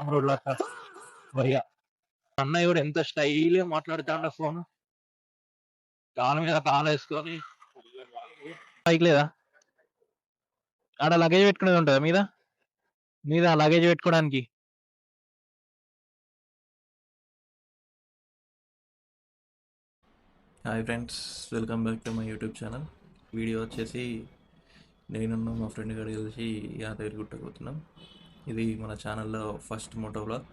Wrong road లాగా భయ్యా అన్నయ్య కూడా ఎంత స్టైల్ గా మాట్లాడుతాండ ఫోన్ కాలు మీద కాలు వేసుకొని బైక్ లేదా ఆడ లగేజ్ పెట్టుకునేది ఉంటుందా మీద మీద లగేజ్ పెట్టుకోవడానికి hi friends, welcome back to my YouTube channel. Video వచ్చేసి నేనున్న మా ఫ్రెండ్ గారు కలిసి యాదగిరి గుట్టకు. ఇది మన ఛానల్లో ఫస్ట్ మోటో బ్లాగ్.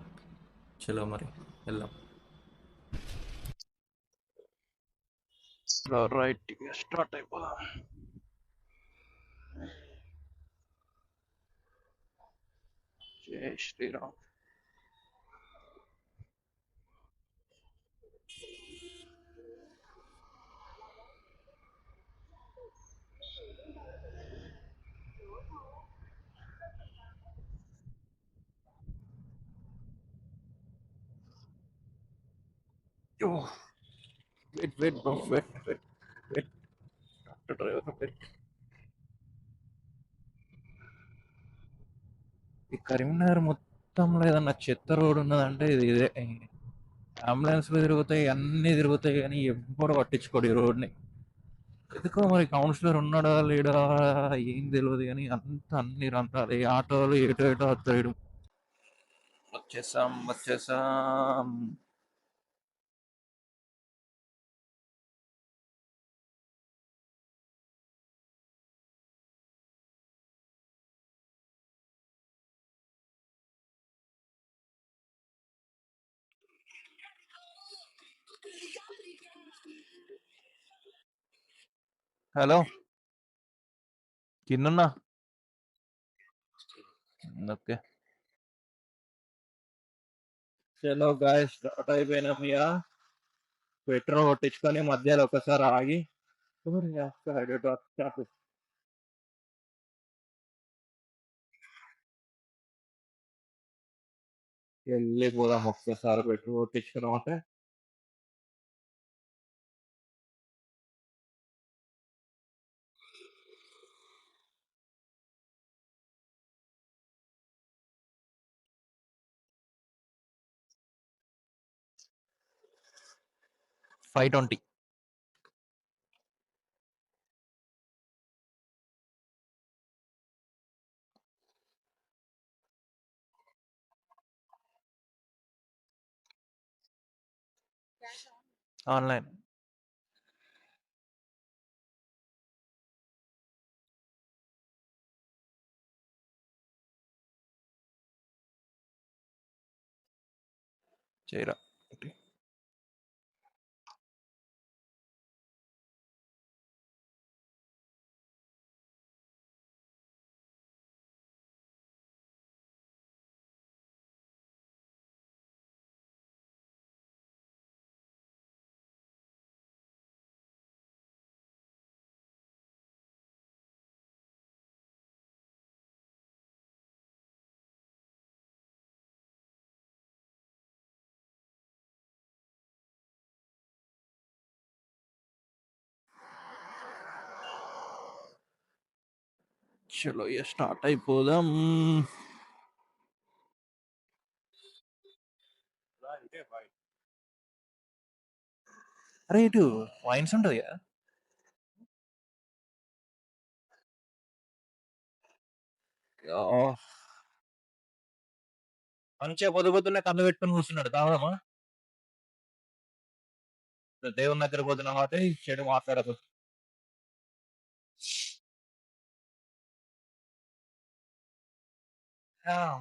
చలో మరి వెళ్దాం. రైట్ స్టార్ట్ అయిపోదా జై Shriram wait wait bro wait wait wait doctor driver wait ఈ కరీంనగర్ మొత్తంలో ఏదన్నా చెత్త రోడ్ ఉన్నదంటే ఇది ఇదే అంబులెన్స్ తిరుగుతాయి అన్ని తిరుగుతాయి కానీ ఎవ్వడు పట్టించుకోడు ఈ రోడ్ని ఎందుకో మరి కౌన్సిలర్ ఉన్నాడా లేడా ఏం తెలియదు కానీ అంత అన్ని రంధ్రాలు ఈ ఆటోలు ఏటో ఏటో వస్తాడు వచ్చేసాం హలో కిందున్నా ఓకే చలో గాయస్ స్టార్ట్ అయిపోయినాం ఇక పెట్రోల్ కొట్టించుకొని మధ్యలో ఒకసారి ఆగి వెళ్ళిపోదాం ఒక్కసారి పెట్రోల్ కొట్టించుకున్నాం అంటే 520 ఆన్లైన్ చేయరా చలో ఇక స్టార్ట్ అయిపోదాం అరే ఇటు వైన్స్ ఉంటుంది కదా మంచిగా పొద్దున్నే కళ్ళు పెట్టుకొని కూర్చున్నాడు తాగదమ్మా దేవుని దగ్గర పోతున్నాం కాబట్టి చెడు మాట్లాడదు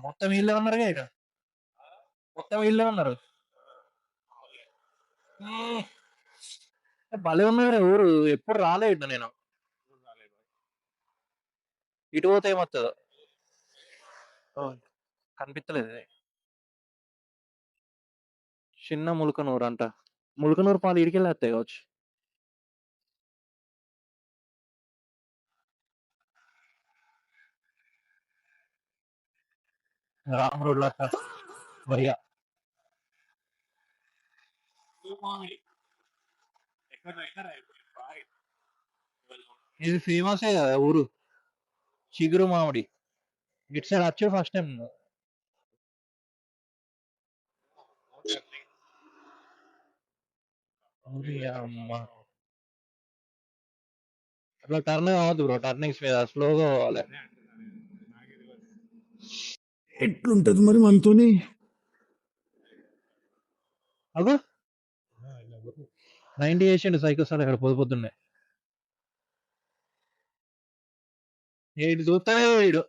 మొత్తం వీళ్ళే ఉన్నారుగా ఇక మొత్తం వీళ్ళే ఉన్నారు భలే ఉన్నారు ఊరు ఎప్పుడు రాలేదు నేను ఇటు పోతే ఏమవుతుందో కనిపించలేదు చిన్న ములకనూరు అంట ములకనూరు పాలు ఇడికెళ్ళి వస్తాయి కావచ్చు రాంగ్ రోడ్ లాగా భయ్యా ఇది ఫేమసే కదా ఊరు చిగురు మామిడి ఇటు సైడ్ వచ్చి ఫస్ట్ టైం ఓరి అమ్మ! అట్లా టర్న్ కావద్దు బ్రో. టర్నింగ్స్ మీద స్లోగా పోవాలి. ఎట్లుంటది మరి మనతోని? అగో 90 చేసిండు సైకిల్ సార్ ఇక్కడ పొద్దున్నే. ఈడు చూస్తానే వీడు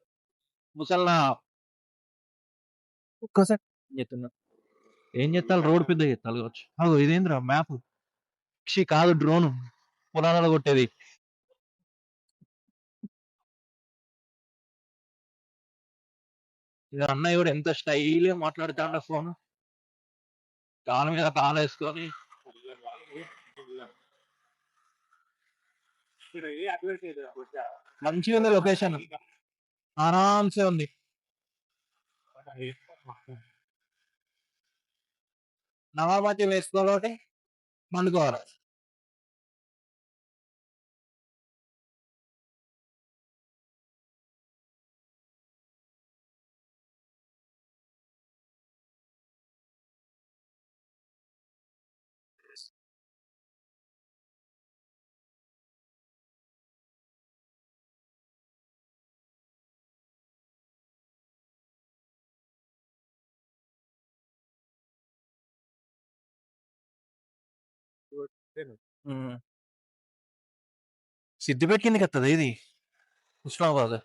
ముసల్నా ఒక్కసారి చెప్తున్నా. ఏం చేస్తాను రోడ్ పెద్ద చేస్తాను కావచ్చు. అగో ఇదేంద్రా మ్యాప్ కాదు డ్రోన్ పొలాలలో కొట్టేది. ఇక అన్నయ్య కూడా ఎంత స్టైల్ గా మాట్లాడుతాడ ఫోన్ కాలు మీద కాలు వేసుకొని మంచిగా ఉంది లొకేషన్ ఆరాంసే ఉంది. నవాబాతి వేసుకోవాలి పండుకోవాలి. ఉమ్. సిద్దిపేట కిందకి వస్తుంది ఇది హుస్నాబాద్.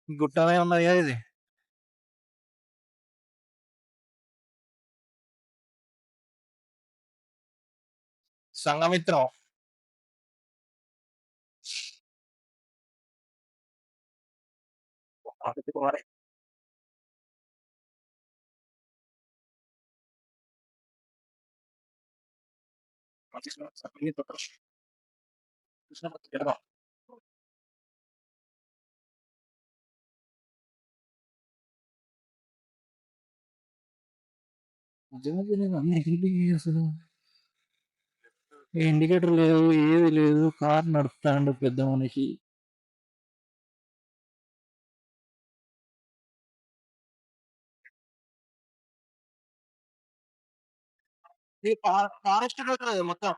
గుట్టనే ఉన్నది కదా ఇది. సంఘమిత్రం అసలు ఇండికేటర్ లేదు ఏది లేదు. కార్ నడుపుతాండు పెద్ద మనిషి. ఇది ఫారెస్ట్ మొత్తం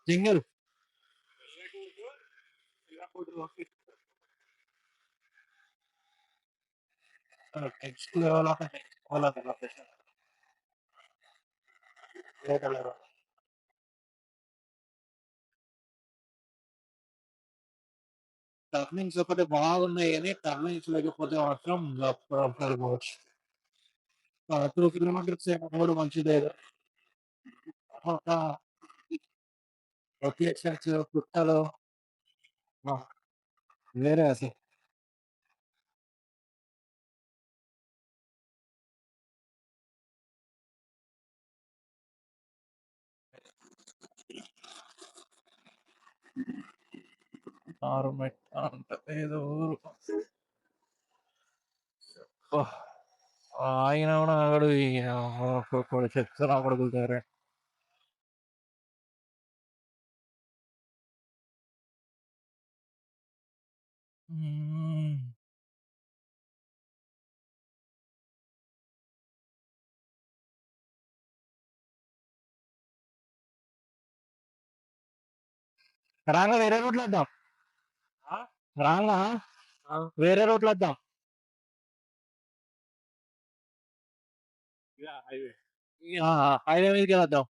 jungle next level of location. Turnings ఒకటి బాగున్నాయి కానీ టర్నింగ్స్ లేకపోతే మాత్రం పోవచ్చు. 2 కిలోమీటర్స్ రోడ్ మంచిది లేదు. లొకేషన్స్ పుట్టలు వేరే అసలు. ఆరుమెట్ అంట ఏదో ఊరు. ఆయన కూడా అక్కడ చెప్తాను అక్కడ కుదుతారే. రాంగా వేరే రూట్లో వద్దాం. రాంగా వేరే రూట్లో వద్దాం. హైవే మీదకి వెళ్దాం.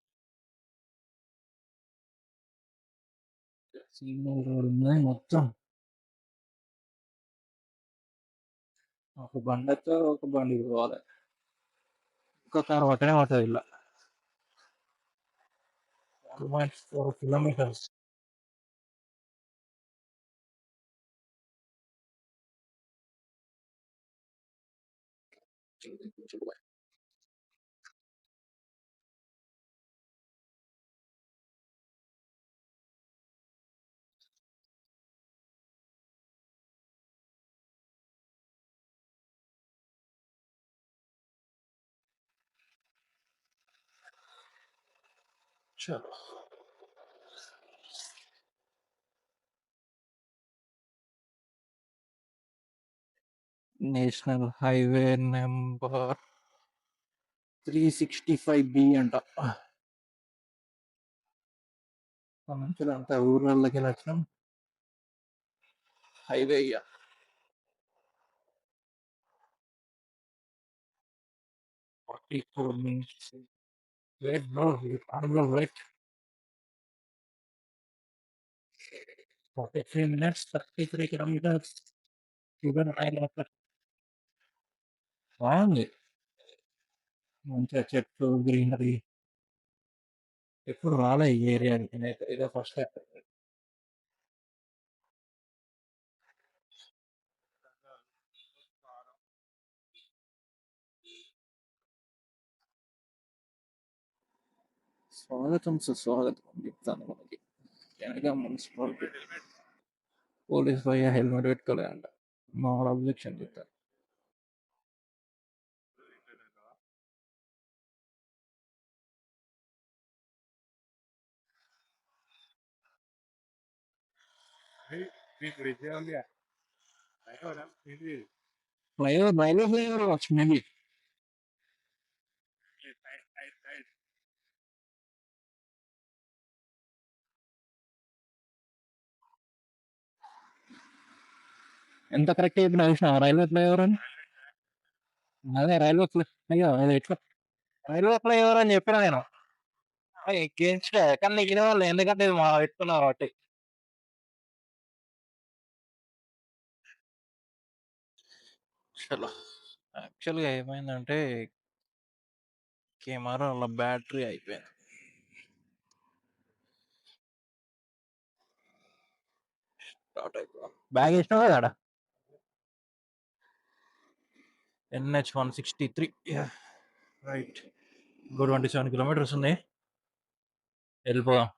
సింగల్ రోడ్ ఉన్నాయి మొత్తం. ఒక బండి వస్తే ఒక బండి పోవాలి. ఒక కారు పక్కనే పడుతుంది ఇలా 2.4 కిలోమీటర్స్. చలో నేషనల్ హైవే నెంబర్ 365B అంట. మంచిగా అంతా ఊర్లలోకి వెళ్ళి వచ్చినాం. Highway 44 minutes. Wait, bro. I'm gonna wait 43 minutes, 33 kilometers. Even I love it. బాగుంది. మంచిగా చెట్లు, గ్రీనరీ. ఎప్పుడు రాలే ఈ ఏరియాకి నేనైతే. ఇదే ఫస్ట్ టైం. స్వాగతం సుస్వాగతం అని చెప్తాను మనకి. వెనక మున్సిపాలిటీ పోలీస్ భయ్య హెల్మెట్ పెట్టుకోలేదంట. మామూలు అబ్జెక్షన్ చెప్తారు. ఫ్లైఓవర్ రైల్వే ఫ్లైఓవర్ కావచ్చు మేబీ. ఎంత కరెక్ట్ చెప్పిన చూసిన రైల్వే ఫ్లైఓవర్ అని. అదే రైల్వే ఫ్లై అయ్యో అది ఎట్లా రైల్వే ఫ్లైఓవర్ అని చెప్పిన నేను. ఎక్కించే కానీ నీకు వాళ్ళు ఎందుకంటే ఇది మా పెట్టుకున్నారు కాబట్టి. చలో యాక్చువల్గా ఏమైందంటే కెమెరాల బ్యాటరీ అయిపోయింది. బ్యాగ్ వేసినావు కదా ఆడ. NH163 right. ఇంకో 27 కిలోమీటర్స్ ఉంది, వెళ్ళిపోదాం.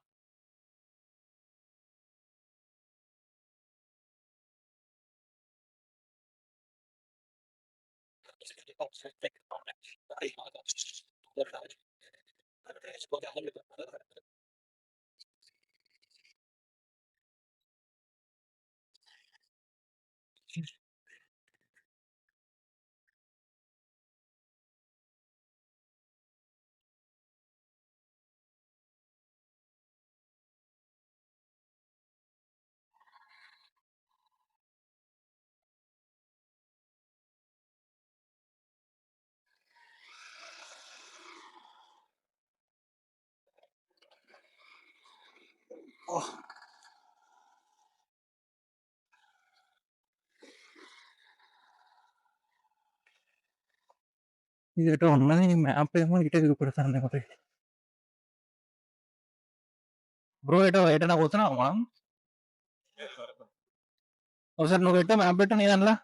ఇది ఎటో ఉన్నది, మ్యాప్ ఏమో ఇటే చూపెడతాను ఒకటి. బ్రో ఎటైనా పోతున్నావా మనం? ఒకసారి నువ్వు ఎట్టో మ్యాప్ పెట్టు నీ దాంట్లో.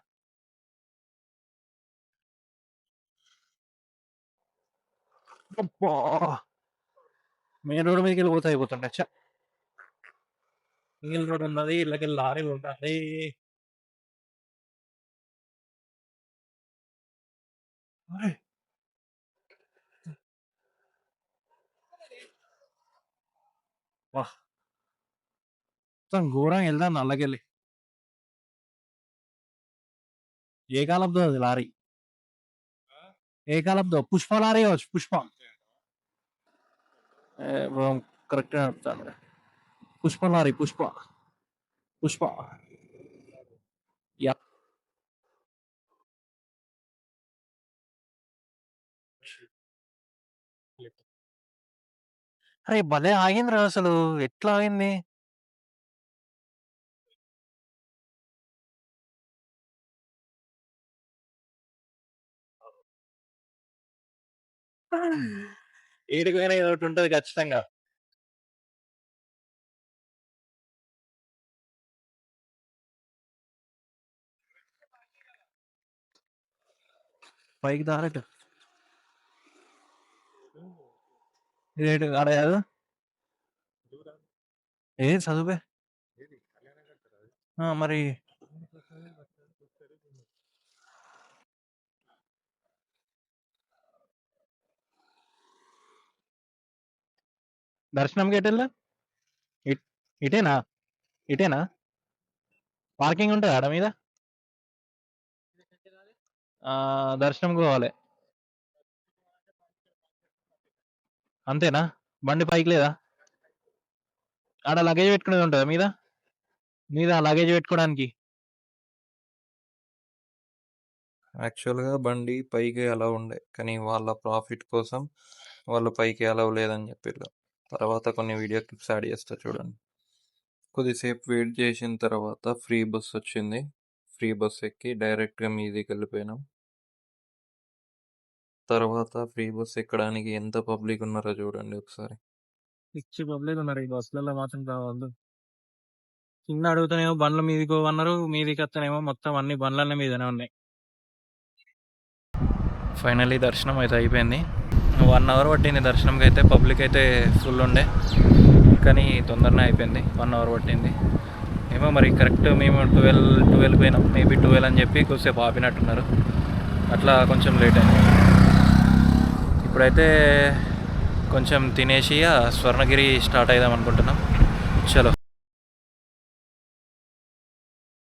మెయిన్ రోడ్ మీదకి వెళ్ళిపోతే అయిపోతుండే. సింగిల్ రోడ్ ఉన్నది, ఇళ్ళకి లారీలు ఉంటుంది. వాహ్ మొత్తం ఘోరంగా వెళ్దాం నల్లకెళ్ళి. ఏ కాలంతో అది లారీ? ఏ కాలంతో? పుష్ప లారీ కావచ్చు. పుష్ప కరెక్ట్ నడుపుతాను. పుష్ప లారీ, పుష్ప పుష్ప. యా అరే భలే ఆగిందిరా అసలు. ఎట్లా ఆగింది? ఏడిపోయినా ఏదో ఒకటి ఉంటుంది ఖచ్చితంగా. పైకి దారట ఇదేంటి ఆడ కాదు ఏ చదువుపే. మరి దర్శనంకి ఎటెళ్ళా? ఇటేనా? ఇటేనా పార్కింగ్ ఉంటుంది ఆడ మీద? దర్శనంకి పోవాలి. అంతేనా? బండి పైకి లేదా? ఆడ లగేజ్ పెట్టుకునేది ఉంటదా మీద? మీద లగేజ్ పెట్టుకోవడానికి? యాక్చువల్‌గా బండి పైకి అలౌ ఉండే. కానీ వాళ్ళ ప్రాఫిట్ కోసం వాళ్ళు పైకి అలౌ లేదని చెప్పిర్రు. తర్వాత కొన్ని వీడియో క్లిప్స్ యాడ్ చేస్తా చూడండి. కొద్దిసేపు వెయిట్ చేసిన తర్వాత ఫ్రీ బస్ వచ్చింది. ఫ్రీ బస్ ఎక్కి డైరెక్ట్‌గా మీదికి వెళ్ళిపోయినాం. తర్వాత ఫ్రీ బస్ ఎక్కడానికి ఎంత పబ్లిక్ ఉన్నారో చూడండి ఒకసారి. పిచ్చి పబ్లిక్ ఉన్నారు ఈ బస్సులలో మాత్రం కావద్దు. కింద అడుగుతానేమో బండ్ల మీదకి పోవన్నారు, మీదికి వస్తేనేమో మొత్తం అన్ని బండ్ల మీదనే ఉన్నాయి. ఫైనల్లీ దర్శనం అయితే అయిపోయింది. 1 అవర్ పట్టింది దర్శనంకి అయితే. పబ్లిక్ అయితే ఫుల్ ఉండే, కానీ తొందరనే అయిపోయింది. 1 అవర్ పట్టింది ఏమో మరి. కరెక్ట్ మేము 12 పోయినాం. మేబీ 12 అని చెప్పి కొద్దిసేపు ఆపినట్టున్నారు, అట్లా కొంచెం లేట్ అయింది. ఇప్పుడైతే కొంచెం తినేసి స్వర్ణగిరి స్టార్ట్ అవుదాం అనుకుంటున్నాం. చలో.